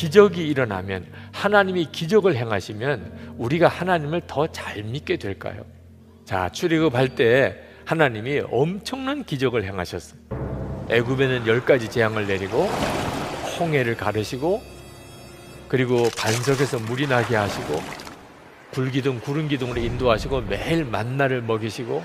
기적이 일어나면, 하나님이 기적을 행하시면 우리가 하나님을 더 잘 믿게 될까요? 자, 출애굽할 때 하나님이 엄청난 기적을 행하셨어요. 애굽에는 10가지 재앙을 내리고 홍해를 가르시고, 그리고 반석에서 물이 나게 하시고, 불기둥 구름기둥으로 인도하시고, 매일 만나를 먹이시고,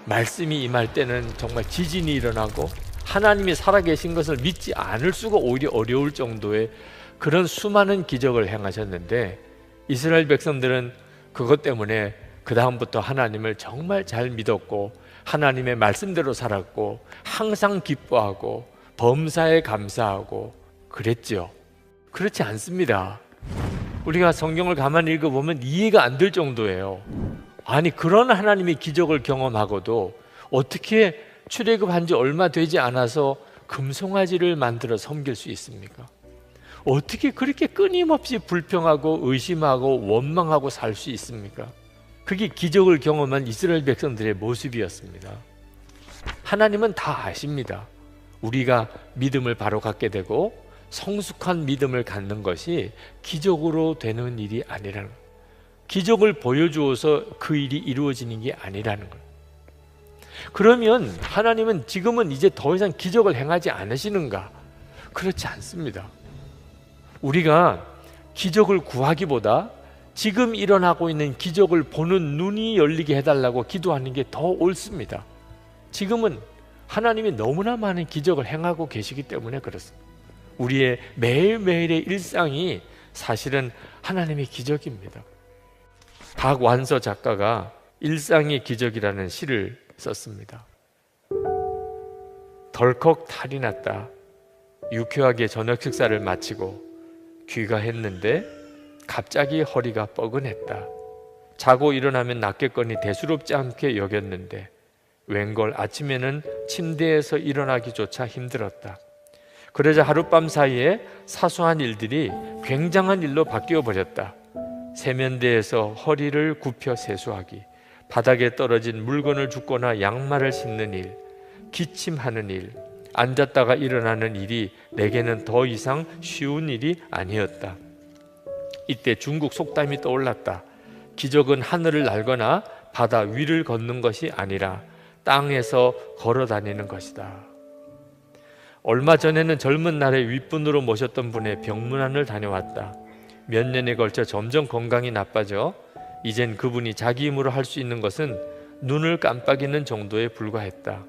말씀이 임할 때는 정말 지진이 일어나고, 하나님이 살아계신 것을 믿지 않을 수가 오히려 어려울 정도의 그런 수많은 기적을 행하셨는데, 이스라엘 백성들은 그것 때문에 그 다음부터 하나님을 정말 잘 믿었고, 하나님의 말씀대로 살았고, 항상 기뻐하고 범사에 감사하고 그랬죠. 그렇지 않습니다. 우리가 성경을 가만히 읽어보면 이해가 안 될 정도예요. 아니, 그런 하나님의 기적을 경험하고도 어떻게 출애굽한 지 얼마 되지 않아서 금송아지를 만들어 섬길 수 있습니까? 어떻게 그렇게 끊임없이 불평하고 의심하고 원망하고 살 수 있습니까? 그게 기적을 경험한 이스라엘 백성들의 모습이었습니다. 하나님은 다 아십니다. 우리가 믿음을 바로 갖게 되고 성숙한 믿음을 갖는 것이 기적으로 되는 일이 아니라는 거예요. 기적을 보여주어서 그 일이 이루어지는 게 아니라는 거예요. 그러면 하나님은 지금은 이제 더 이상 기적을 행하지 않으시는가? 그렇지 않습니다. 우리가 기적을 구하기보다 지금 일어나고 있는 기적을 보는 눈이 열리게 해달라고 기도하는 게 더 옳습니다. 지금은 하나님이 너무나 많은 기적을 행하고 계시기 때문에 그렇습니다. 우리의 매일매일의 일상이 사실은 하나님의 기적입니다. 박완서 작가가 일상의 기적이라는 시를 썼습니다. 덜컥 탈이 났다. 유쾌하게 저녁 식사를 마치고 귀가했는데 갑자기 허리가 뻐근했다. 자고 일어나면 낫겠거니 대수롭지 않게 여겼는데 웬걸 아침에는 침대에서 일어나기조차 힘들었다. 그러자 하룻밤 사이에 사소한 일들이 굉장한 일로 바뀌어 버렸다. 세면대에서 허리를 굽혀 세수하기, 바닥에 떨어진 물건을 줍거나 양말을 씻는 일, 기침하는 일, 앉았다가 일어나는 일이 내게는 더 이상 쉬운 일이 아니었다. 이때 중국 속담이 떠올랐다. 기적은 하늘을 날거나 바다 위를 걷는 것이 아니라 땅에서 걸어 다니는 것이다. 얼마 전에는 젊은 날에 윗분으로 모셨던 분의 병문안을 다녀왔다. 몇 년에 걸쳐 점점 건강이 나빠져 이젠 그분이 자기 힘으로 할 수 있는 것은 눈을 깜빡이는 정도에 불과했다.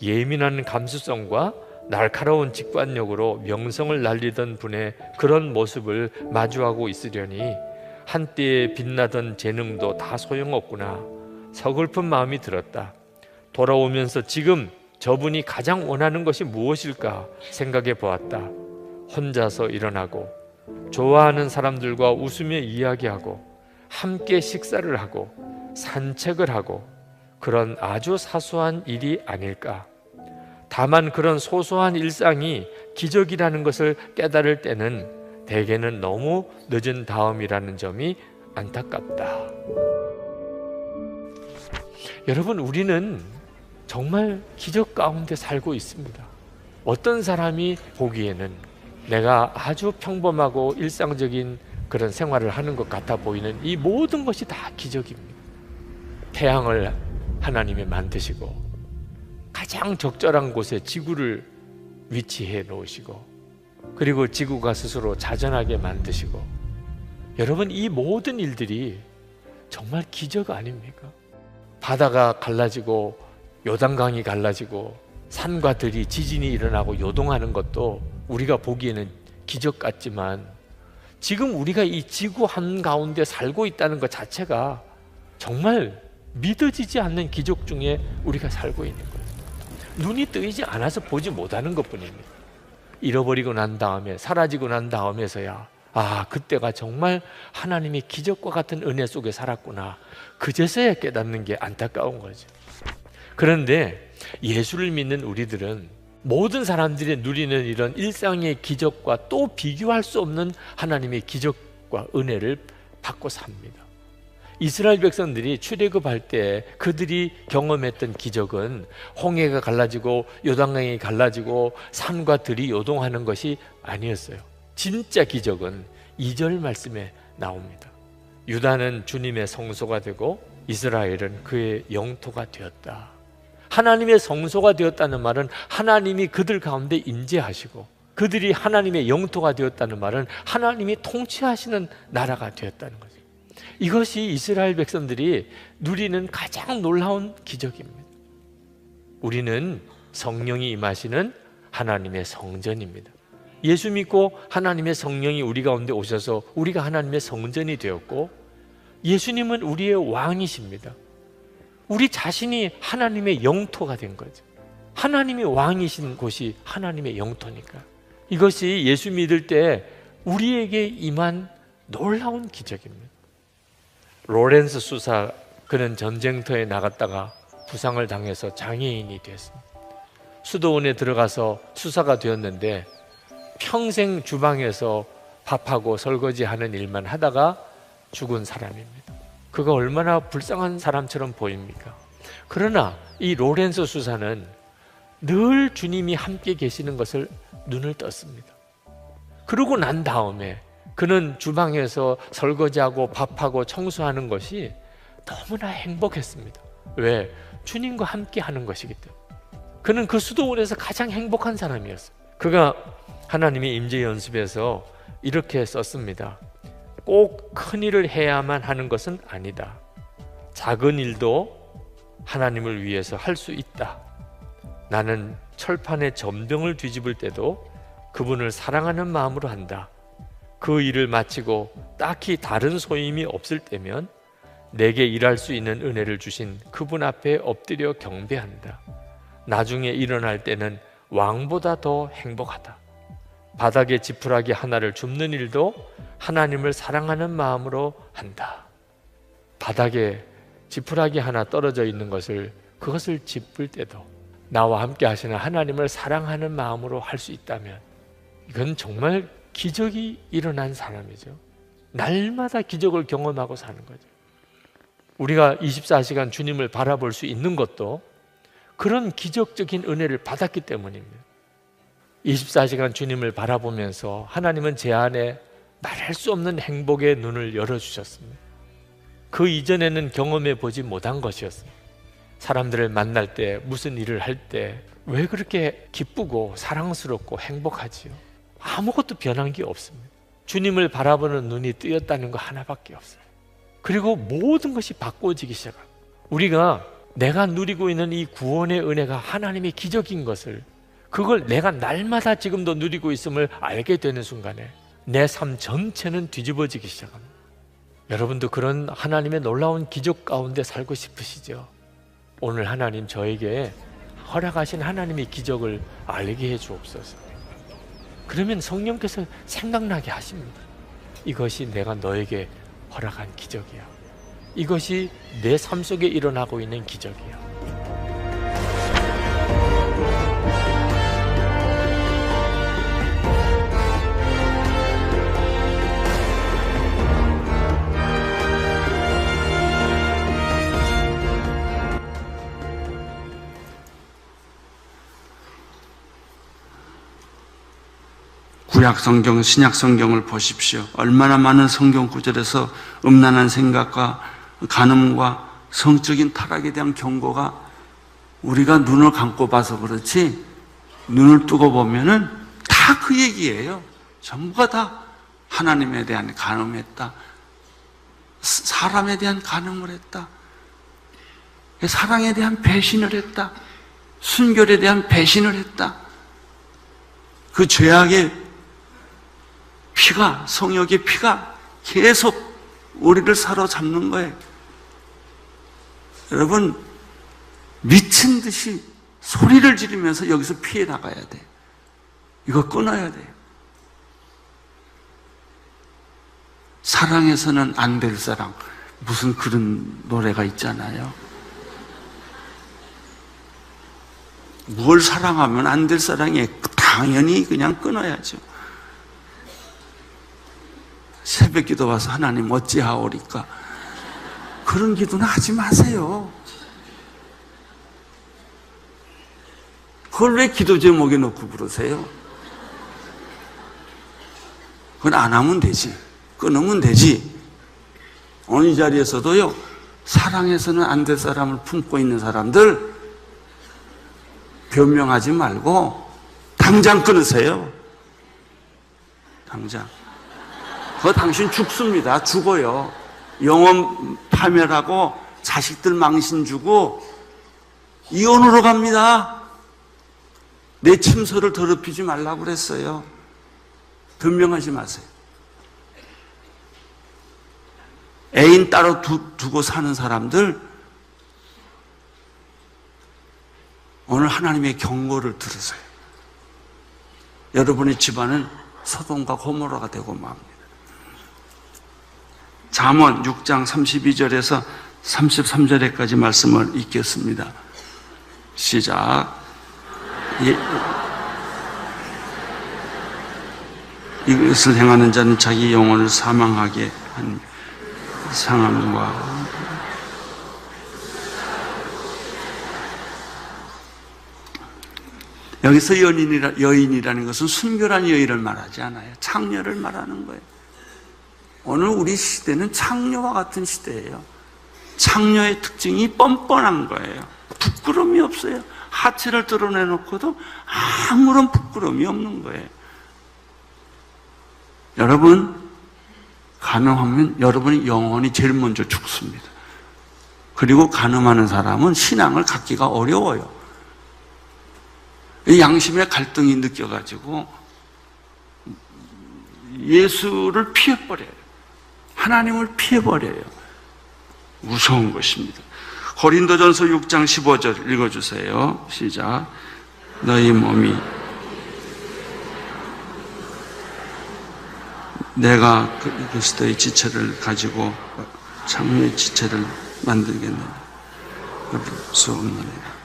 예민한 감수성과 날카로운 직관력으로 명성을 날리던 분의 그런 모습을 마주하고 있으려니 한때에 빛나던 재능도 다 소용없구나. 서글픈 마음이 들었다. 돌아오면서 지금 저분이 가장 원하는 것이 무엇일까 생각해 보았다. 혼자서 일어나고 좋아하는 사람들과 웃으며 이야기하고 함께 식사를 하고 산책을 하고 그런 아주 사소한 일이 아닐까. 다만 그런 소소한 일상이 기적이라는 것을 깨달을 때는 대개는 너무 늦은 다음이라는 점이 안타깝다. 여러분, 우리는 정말 기적 가운데 살고 있습니다. 어떤 사람이 보기에는 내가 아주 평범하고 일상적인 그런 생활을 하는 것 같아 보이는 이 모든 것이 다 기적입니다. 태양을 하나님이 만드시고 가장 적절한 곳에 지구를 위치해 놓으시고 그리고 지구가 스스로 자전하게 만드시고, 여러분, 이 모든 일들이 정말 기적 아닙니까? 바다가 갈라지고 요단강이 갈라지고 산과 들이 지진이 일어나고 요동하는 것도 우리가 보기에는 기적 같지만 지금 우리가 이 지구 한가운데 살고 있다는 것 자체가 정말 믿어지지 않는 기적 중에 우리가 살고 있는 거예요. 눈이 뜨이지 않아서 보지 못하는 것뿐입니다. 잃어버리고 난 다음에, 사라지고 난 다음에서야 그때가 정말 하나님의 기적과 같은 은혜 속에 살았구나, 그제서야 깨닫는 게 안타까운 거죠. 그런데 예수를 믿는 우리들은 모든 사람들이 누리는 이런 일상의 기적과 또 비교할 수 없는 하나님의 기적과 은혜를 받고 삽니다. 이스라엘 백성들이 출애굽할 때 그들이 경험했던 기적은 홍해가 갈라지고 요단강이 갈라지고 산과 들이 요동하는 것이 아니었어요. 진짜 기적은 2절 말씀에 나옵니다. 유다는 주님의 성소가 되고 이스라엘은 그의 영토가 되었다. 하나님의 성소가 되었다는 말은 하나님이 그들 가운데 임재하시고, 그들이 하나님의 영토가 되었다는 말은 하나님이 통치하시는 나라가 되었다는 거죠. 이것이 이스라엘 백성들이 누리는 가장 놀라운 기적입니다. 우리는 성령이 임하시는 하나님의 성전입니다. 예수 믿고 하나님의 성령이 우리 가운데 오셔서 우리가 하나님의 성전이 되었고, 예수님은 우리의 왕이십니다. 우리 자신이 하나님의 영토가 된 거죠. 하나님이 왕이신 곳이 하나님의 영토니까. 이것이 예수 믿을 때 우리에게 임한 놀라운 기적입니다. 로렌스 수사, 그는 전쟁터에 나갔다가 부상을 당해서 장애인이 됐습니다. 수도원에 들어가서 수사가 되었는데 평생 주방에서 밥하고 설거지하는 일만 하다가 죽은 사람입니다. 그가 얼마나 불쌍한 사람처럼 보입니까? 그러나 이 로렌스 수사는 늘 주님이 함께 계시는 것을 눈을 떴습니다. 그러고 난 다음에 그는 주방에서 설거지하고 밥하고 청소하는 것이 너무나 행복했습니다. 왜? 주님과 함께 하는 것이기 때문에. 그는 그 수도원에서 가장 행복한 사람이었어요. 그가 하나님의 임재 연습에서 이렇게 썼습니다. 꼭 큰 일을 해야만 하는 것은 아니다. 작은 일도 하나님을 위해서 할 수 있다. 나는 철판에 전병을 뒤집을 때도 그분을 사랑하는 마음으로 한다. 그 일을 마치고 딱히 다른 소임이 없을 때면 내게 일할 수 있는 은혜를 주신 그분 앞에 엎드려 경배한다. 나중에 일어날 때는 왕보다 더 행복하다. 바닥에 지푸라기 하나를 줍는 일도 하나님을 사랑하는 마음으로 한다. 바닥에 지푸라기 하나 떨어져 있는 것을, 그것을 짚을 때도 나와 함께 하시는 하나님을 사랑하는 마음으로 할 수 있다면 이건 정말 기적이 일어난 사람이죠. 날마다 기적을 경험하고 사는 거죠. 우리가 24시간 주님을 바라볼 수 있는 것도 그런 기적적인 은혜를 받았기 때문입니다. 24시간 주님을 바라보면서 하나님은 제 안에 말할 수 없는 행복의 눈을 열어주셨습니다. 그 이전에는 경험해 보지 못한 것이었습니다. 사람들을 만날 때, 무슨 일을 할 때 왜 그렇게 기쁘고 사랑스럽고 행복하지요? 아무것도 변한 게 없습니다. 주님을 바라보는 눈이 뜨였다는 거 하나밖에 없어요. 그리고 모든 것이 바꿔지기 시작합니다. 우리가 내가 누리고 있는 이 구원의 은혜가 하나님의 기적인 것을, 그걸 내가 날마다 지금도 누리고 있음을 알게 되는 순간에 내 삶 전체는 뒤집어지기 시작합니다. 여러분도 그런 하나님의 놀라운 기적 가운데 살고 싶으시죠? 오늘 하나님 저에게 허락하신 하나님의 기적을 알게 해 주옵소서. 그러면 성령께서 생각나게 하십니다. 이것이 내가 너에게 허락한 기적이야. 이것이 내 삶 속에 일어나고 있는 기적이야. 구약 성경, 신약 성경을 보십시오. 얼마나 많은 성경 구절에서 음란한 생각과 간음과 성적인 타락에 대한 경고가, 우리가 눈을 감고 봐서 그렇지 눈을 뜨고 보면은 다 그 얘기예요. 전부가 다 하나님에 대한 간음했다. 사람에 대한 간음을 했다. 사랑에 대한 배신을 했다. 순결에 대한 배신을 했다. 그 죄악의 피가, 성욕의 피가 계속 우리를 사로잡는 거예요. 여러분, 미친 듯이 소리를 지르면서 여기서 피해 나가야 돼요. 이거 끊어야 돼요. 사랑해서는 안 될 사랑, 무슨 그런 노래가 있잖아요. 뭘 사랑하면 안 될 사랑에 당연히 그냥 끊어야죠. 새벽 기도 와서 하나님 어찌하오리까, 그런 기도는 하지 마세요. 그걸 왜 기도 제목에 넣고 부르세요? 그건 안 하면 되지. 끊으면 되지. 어느 자리에서도요, 사랑해서는 안 될 사람을 품고 있는 사람들 변명하지 말고 당장 끊으세요. 당장. 그거 당신 죽습니다. 죽어요. 영혼 파멸하고 자식들 망신 주고 이혼으로 갑니다. 내 침소를 더럽히지 말라고 그랬어요. 변명하지 마세요. 애인 따로 두고 사는 사람들, 오늘 하나님의 경고를 들으세요. 여러분의 집안은 소돔과 고모라가 되고 맙니다. 잠언 6장 32절에서 33절에까지 말씀을 읽겠습니다. 시작. 이것을 행하는 자는 자기 영혼을 사망하게 한 상함과 여기서 여인이라는 것은 순결한 여인을 말하지 않아요. 창녀를 말하는 거예요. 오늘 우리 시대는 창녀와 같은 시대예요. 창녀의 특징이 뻔뻔한 거예요. 부끄러움이 없어요. 하체를 드러내놓고도 아무런 부끄러움이 없는 거예요. 여러분, 가능하면 여러분의 영혼이 제일 먼저 죽습니다. 그리고 가늠하는 사람은 신앙을 갖기가 어려워요. 양심의 갈등이 느껴가지고 예수를 피해버려요. 하나님을 피해버려요. 무서운 것입니다. 고린도전서 6장 15절 읽어주세요. 시작. 너희 몸이 내가 그리스도의 지체를 가지고 창녀의 지체를 만들겠느냐. 그럴 수 없느니라.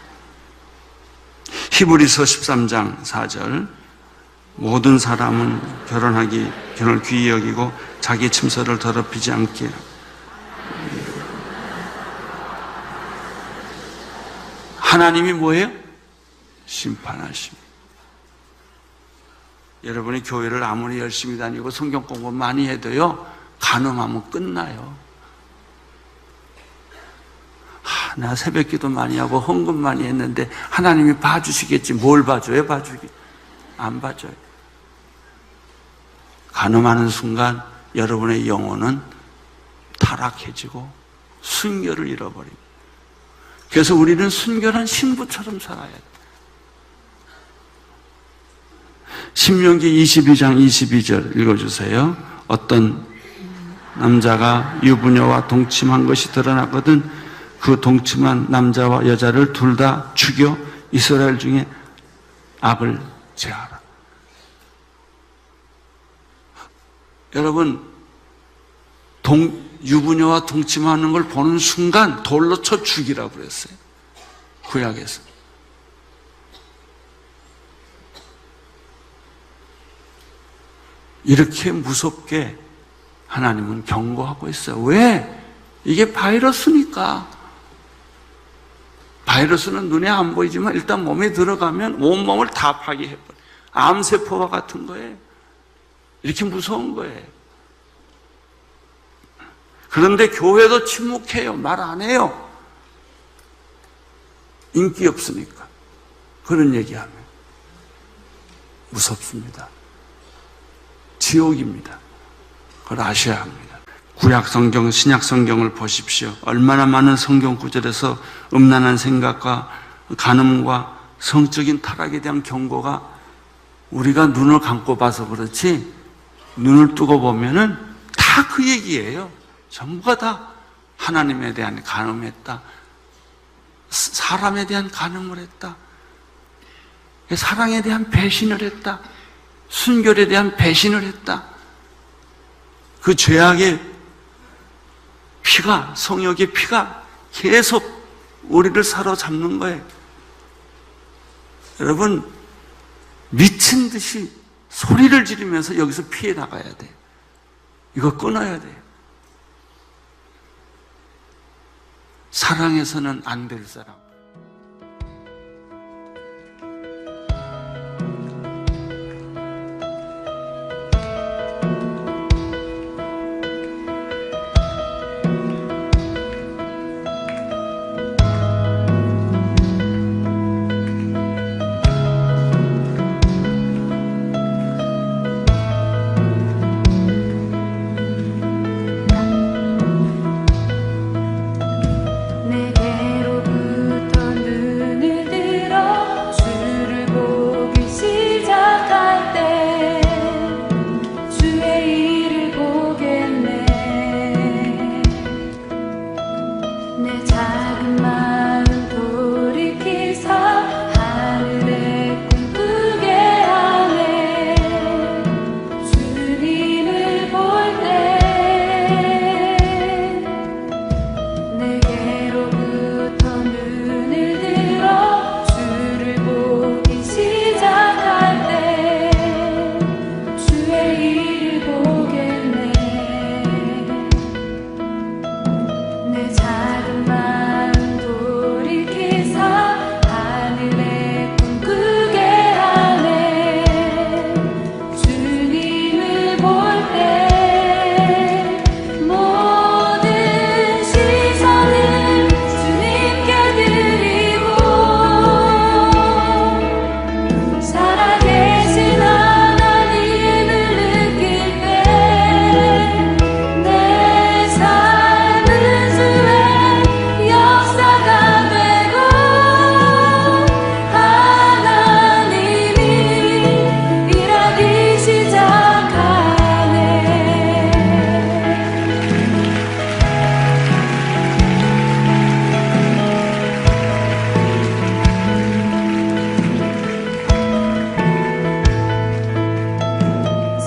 히브리서 13장 4절 모든 사람은 결혼을 귀히 여기고 자기 침소를 더럽히지 않게. 하나님이 뭐예요? 심판하십니다. 여러분이 교회를 아무리 열심히 다니고 성경 공부 많이 해도요, 간음하면 끝나요. 나 새벽기도 많이 하고 헌금 많이 했는데 하나님이 봐주시겠지. 뭘 봐줘요? 안 봐줘요. 간음하는 순간 여러분의 영혼은 타락해지고 순결을 잃어버립니다. 그래서 우리는 순결한 신부처럼 살아야 돼요. 신명기 22장 22절 읽어주세요. 어떤 남자가 유부녀와 동침한 것이 드러나거든 그 동침한 남자와 여자를 둘 다 죽여 이스라엘 중에 악을 제하라. 여러분, 유부녀와 동침하는 걸 보는 순간 돌로 쳐 죽이라고 그랬어요. 구약에서. 이렇게 무섭게 하나님은 경고하고 있어요. 왜? 이게 바이러스니까. 바이러스는 눈에 안 보이지만 일단 몸에 들어가면 온몸을 다 파괴해버려요. 암세포와 같은 거예요. 이렇게 무서운 거예요. 그런데 교회도 침묵해요. 말 안 해요. 인기 없으니까. 그런 얘기하면 무섭습니다. 지옥입니다. 그걸 아셔야 합니다. 구약 성경, 신약 성경을 보십시오. 얼마나 많은 성경 구절에서 음란한 생각과 간음과 성적인 타락에 대한 경고가 우리가 눈을 감고 봐서 그렇지 눈을 뜨고 보면은 다 그 얘기예요. 전부가 다 하나님에 대한 간음했다. 사람에 대한 간음을 했다. 사랑에 대한 배신을 했다. 순결에 대한 배신을 했다. 그 죄악의 피가, 성욕의 피가 계속 우리를 사로잡는 거예요. 여러분, 미친 듯이 소리를 지르면서 여기서 피해 나가야 돼요. 이거 끊어야 돼요. 사랑해서는 안 될 사람. 보겠네. 내 작은 마음 돌이키사 하늘에 꿈꾸게 하네. 주님을 볼 때 모든 시선을 주님께 드리고 살아계신 하나님을 느낄 때 내 삶은 주의 역사가 되고 하나님이 일하기 시작하네.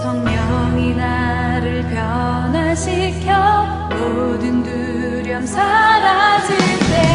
성령이 나를 변화시켜 모든 두려움 사라질 때